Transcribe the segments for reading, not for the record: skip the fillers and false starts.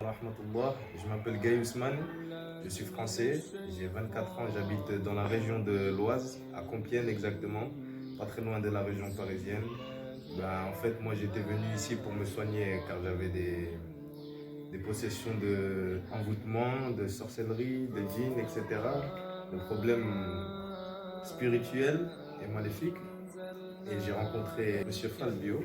Rahmatullah. Je m'appelle Gaï Ousmane, je suis français, j'ai 24 ans, j'habite dans la région de l'Oise, à Compiègne exactement, pas très loin de la région parisienne. En fait, moi j'étais venu ici pour me soigner car j'avais des possessions d'envoûtement, de sorcellerie, de djinns, etc. De problèmes spirituels et maléfiques. Et j'ai rencontré Monsieur Falbio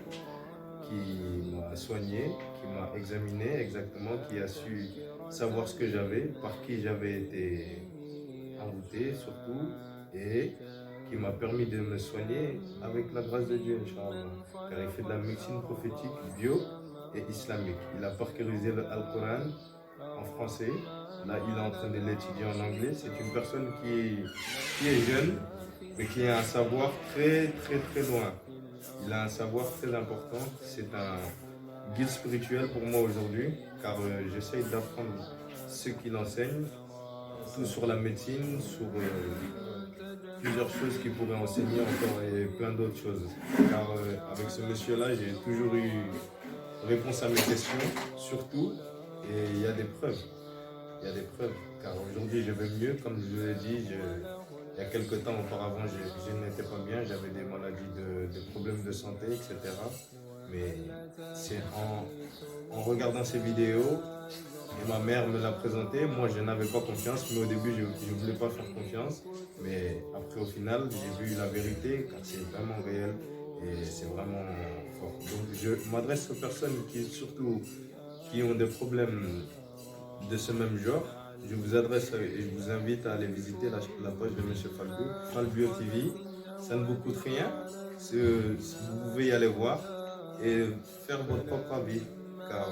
qui m'a soigné, qui m'a examiné exactement, qui a su savoir ce que j'avais, par qui j'avais été envoûté surtout, et qui m'a permis de me soigner avec la grâce de Dieu, Inch'Allah. Car il fait de la médecine prophétique bio et islamique. Il a parcourisé le Coran en français. Là, il est en train de l'étudier en anglais. C'est une personne qui est jeune, mais qui a un savoir très loin. Il a un savoir très important. C'est un guide spirituel pour moi aujourd'hui, car j'essaye d'apprendre ce qu'il enseigne, tout sur la médecine, sur plusieurs choses qu'il pourrait enseigner encore et plein d'autres choses. Car avec ce monsieur-là, j'ai toujours eu réponse à mes questions, surtout, et il y a des preuves. Il y a des preuves, car aujourd'hui je vais mieux, comme je vous l'ai dit, il y a quelques temps auparavant je n'étais pas bien, j'avais des maladies, des problèmes de santé, etc. Mais c'est en regardant ces vidéos, et ma mère me l'a présenté, moi je n'avais pas confiance, mais au début je ne voulais pas faire confiance, mais après au final j'ai vu la vérité, car c'est vraiment réel et c'est vraiment fort. Donc je m'adresse aux personnes qui ont des problèmes de ce même genre. Je vous adresse et je vous invite à aller visiter la page de Monsieur Falbio, Falbio TV. Ça ne vous coûte rien. Vous pouvez y aller voir et faire votre propre avis. Car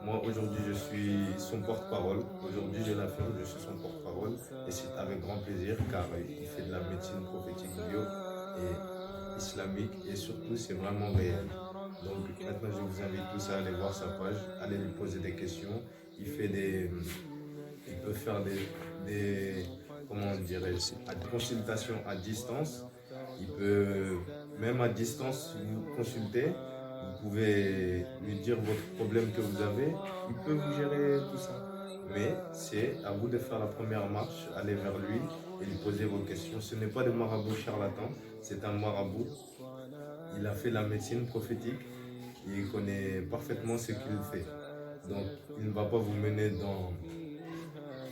moi aujourd'hui je suis son porte-parole. Aujourd'hui je l'affirme, je suis son porte-parole. Et c'est avec grand plaisir car il fait de la médecine prophétique bio et islamique. Et surtout c'est vraiment réel. Donc maintenant je vous invite tous à aller voir sa page, aller lui poser des questions. Il peut faire comment dirais-je, des consultations à distance. Il peut, même à distance, vous consulter. Vous pouvez lui dire votre problème que vous avez. Il peut vous gérer tout ça. Mais c'est à vous de faire la première marche, aller vers lui et lui poser vos questions. Ce n'est pas de marabout charlatan, c'est un marabout. Il a fait la médecine prophétique. Il connaît parfaitement ce qu'il fait. Donc, il ne va pas vous mener dans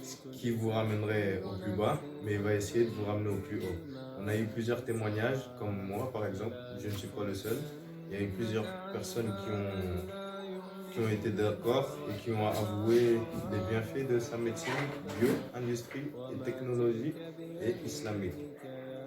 ce qui vous ramènerait au plus bas, mais il va essayer de vous ramener au plus haut. On a eu plusieurs témoignages, comme moi par exemple, je ne suis pas le seul. Il y a eu plusieurs personnes qui ont été d'accord et qui ont avoué les bienfaits de sa médecine bio, industrie et technologie et islamique.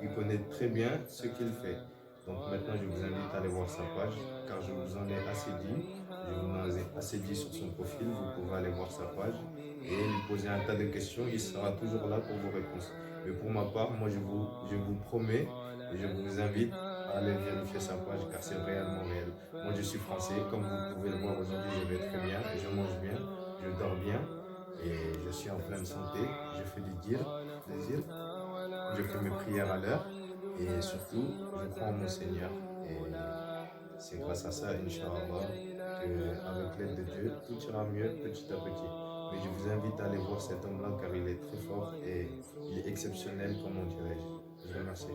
Il connaît très bien ce qu'il fait. Donc maintenant, je vous invite à aller voir sa page, car je vous en ai assez dit. Je vous en ai assez dit sur son profil. Vous pouvez aller voir sa page et lui poser un tas de questions. Il sera toujours là pour vos réponses. Mais pour ma part, moi, je vous promets et je vous invite à aller vérifier sa page, car c'est réellement réel. Moi, je suis français. Comme vous pouvez le voir aujourd'hui, je vais très bien. Je mange bien, je dors bien et je suis en pleine santé. Je fais du désir. Je fais mes prières à l'heure et surtout, je crois en mon Seigneur. Et c'est grâce à ça, Inch'Allah, qu'avec l'aide de Dieu, tout ira mieux petit à petit. Mais je vous invite à aller voir cet homme-là car il est très fort et il est exceptionnel, comme on dirait. Je vous remercie.